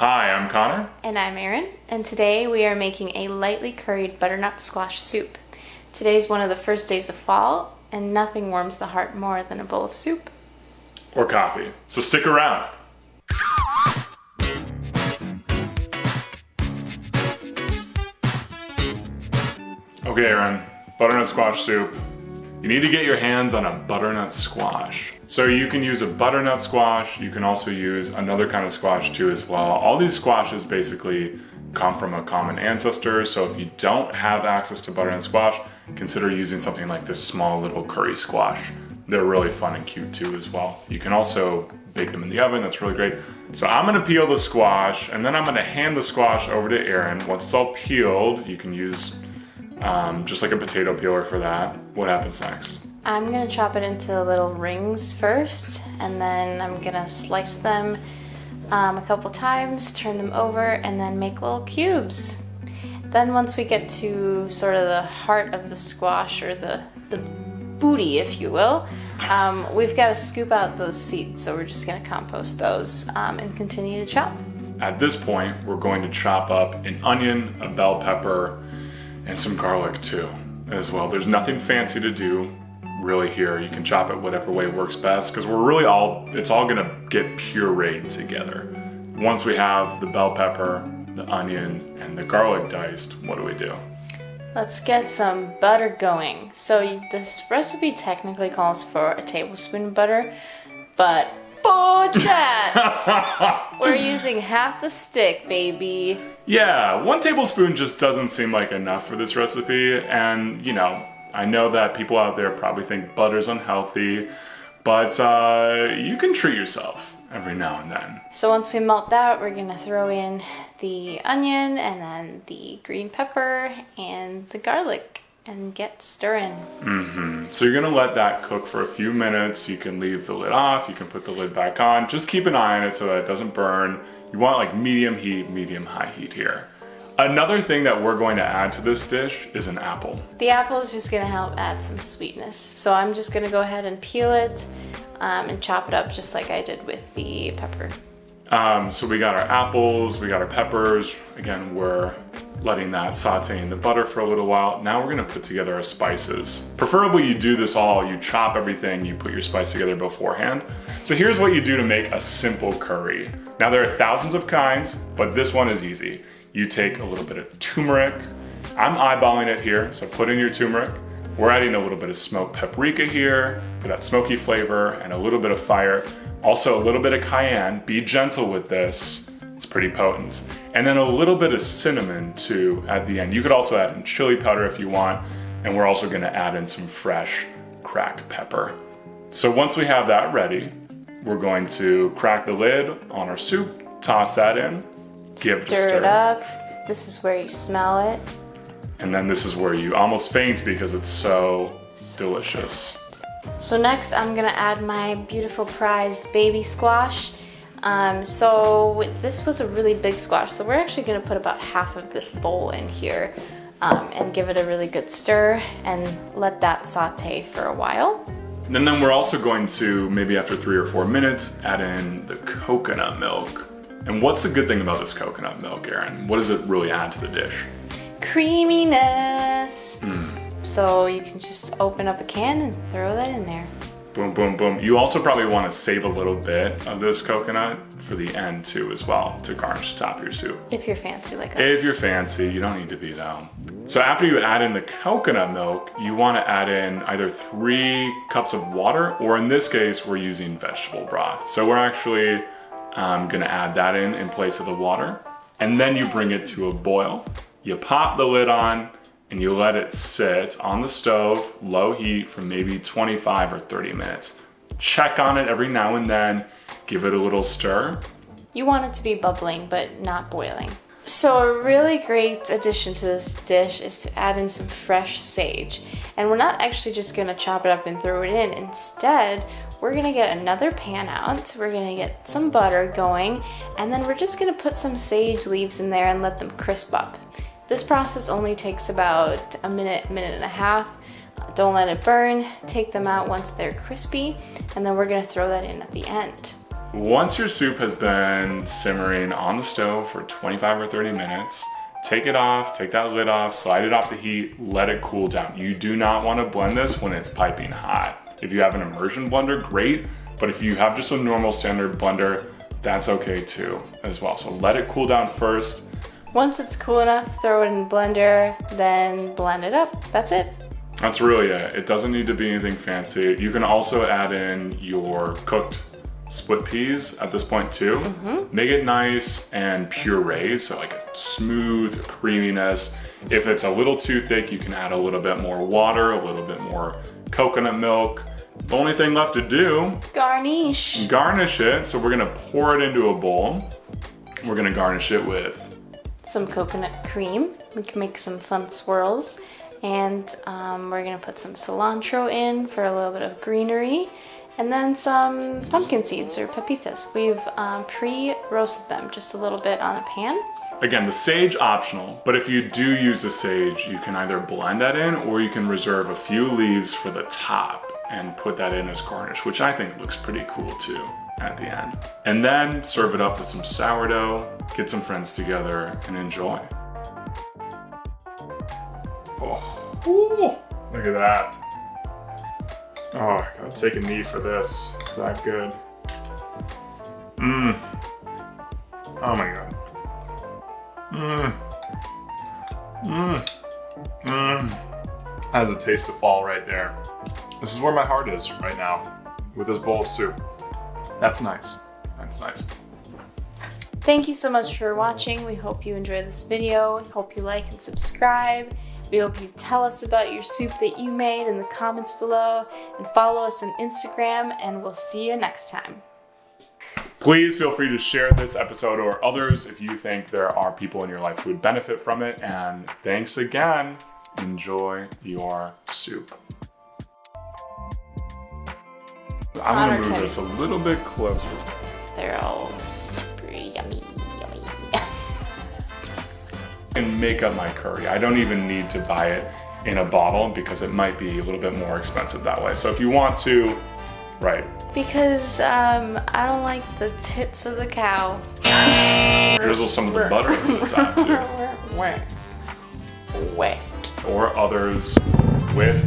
Hi, I'm Connor. And I'm Erin, and today we are making a lightly curried butternut squash soup. Today's one of the first days of fall, and nothing warms the heart more than a bowl of soup. Or coffee, so stick around. Okay, Erin, butternut squash soup. You need to get your hands on a butternut squash. So you can use a butternut squash, you can also use another kind of squash too as well. All these squashes basically come from a common ancestor, so if you don't have access to butternut squash, consider using something like this small little curry squash. They're really fun and cute too as well. You can also bake them in the oven, that's really great. So I'm gonna peel the squash, and then I'm gonna hand the squash over to Erin. Once it's all peeled, you can use just like a potato peeler for that. What happens next? I'm gonna chop it into little rings first, and then I'm gonna slice them a couple times, turn them over, and then make little cubes. Then once we get to sort of the heart of the squash, or the booty, if you will, we've got to scoop out those seeds, so we're just gonna compost those and continue to chop. At this point, we're going to chop up an onion, a bell pepper, and some garlic too, as well. There's nothing fancy to do really here. You can chop it whatever way works best, because it's all gonna get pureed together. Once we have the bell pepper, the onion, and the garlic diced, what do we do? Let's get some butter going. So this recipe technically calls for a tablespoon of butter, but fudge that! We're using half the stick, baby. Yeah, 1 tablespoon just doesn't seem like enough for this recipe, and I know that people out there probably think butter's unhealthy, but you can treat yourself every now and then. So once we melt that, we're gonna throw in the onion and then the green pepper and the garlic and get stirring. So you're gonna let that cook for a few minutes. You can leave the lid off, you can put the lid back on. Just keep an eye on it so that it doesn't burn. You want like medium heat, medium high heat here. Another thing that we're going to add to this dish is an apple. The apple is just gonna help add some sweetness. So I'm just gonna go ahead and peel it and chop it up just like I did with the pepper. So we got our apples, we got our peppers. Again, we're letting that saute in the butter for a little while. Now we're gonna put together our spices. Preferably you do this all, you chop everything, you put your spice together beforehand. So here's what you do to make a simple curry. Now there are thousands of kinds, but this one is easy. You take a little bit of turmeric. I'm eyeballing it here, so put in your turmeric. We're adding a little bit of smoked paprika here for that smoky flavor and a little bit of fire. Also a little bit of cayenne. Be gentle with this, it's pretty potent. And then a little bit of cinnamon too at the end. You could also add in chili powder if you want, and we're also gonna add in some fresh cracked pepper. So once we have that ready, we're going to crack the lid on our soup, toss that in, give it a stir. Stir it up. This is where you smell it. And then this is where you almost faint because it's so delicious. So next I'm gonna add my beautiful prized baby squash. This was a really big squash, so we're actually gonna put about half of this bowl in here and give it a really good stir and let that saute for a while. And then we're also going to, maybe after 3 or 4 minutes, add in the coconut milk. And what's the good thing about this coconut milk, Erin? What does it really add to the dish? Creaminess. So you can just open up a can and throw that in there. Boom, boom, boom. You also probably want to save a little bit of this coconut for the end too as well, to garnish the top of your soup. If you're fancy like us. If you're fancy, you don't need to be though. So after you add in the coconut milk, you want to add in either 3 cups of water, or in this case, we're using vegetable broth. So we're actually gonna add that in place of the water. And then you bring it to a boil. You pop the lid on and you let it sit on the stove, low heat, for maybe 25 or 30 minutes. Check on it every now and then, give it a little stir. You want it to be bubbling, but not boiling. So a really great addition to this dish is to add in some fresh sage. And we're not actually just gonna chop it up and throw it in. Instead, we're gonna get another pan out, we're gonna get some butter going, and then we're just gonna put some sage leaves in there and let them crisp up. This process only takes about a minute, minute and a half. Don't let it burn. Take them out once they're crispy, and then we're gonna throw that in at the end. Once your soup has been simmering on the stove for 25 or 30 minutes, take it off, take that lid off, slide it off the heat, let it cool down. You do not want to blend this when it's piping hot. If you have an immersion blender, great, but if you have just a normal standard blender, that's okay too as well. So let it cool down first. Once it's cool enough, throw it in the blender, then blend it up. That's it. That's really it. It doesn't need to be anything fancy. You can also add in your cooked split peas at this point too. Make it nice and pureed, so like a smooth creaminess. If it's a little too thick, you can add a little bit more water, a little bit more coconut milk. The only thing left to do, Garnish. garnish it. So we're gonna pour it into a bowl. We're gonna garnish it with some coconut cream. We can make some fun swirls. And we're gonna put some cilantro in for a little bit of greenery. And then some pumpkin seeds or pepitas. We've pre-roasted them just a little bit on a pan. Again, the sage optional, but if you do use the sage, you can either blend that in or you can reserve a few leaves for the top and put that in as garnish, which I think looks pretty cool too at the end. And then serve it up with some sourdough, get some friends together and enjoy. Oh, ooh, look at that. Oh, I gotta take a knee for this. It's that good. Oh my god. That has a taste of fall right there. This is where my heart is right now with this bowl of soup. That's nice. That's nice. Thank you so much for watching. We hope you enjoyed this video. Hope you like and subscribe. We hope you tell us about your soup that you made in the comments below and follow us on Instagram, and we'll see you next time. Please feel free to share this episode or others if you think there are people in your life who would benefit from it. And thanks again. Enjoy your soup. I'm gonna move this a little bit closer. They're all super yummy. And make up my curry. I don't even need to buy it in a bottle because it might be a little bit more expensive that way. So if you want to, right. Because I don't like the tits of the cow. Drizzle some of the butter on the top too. Where? Or others with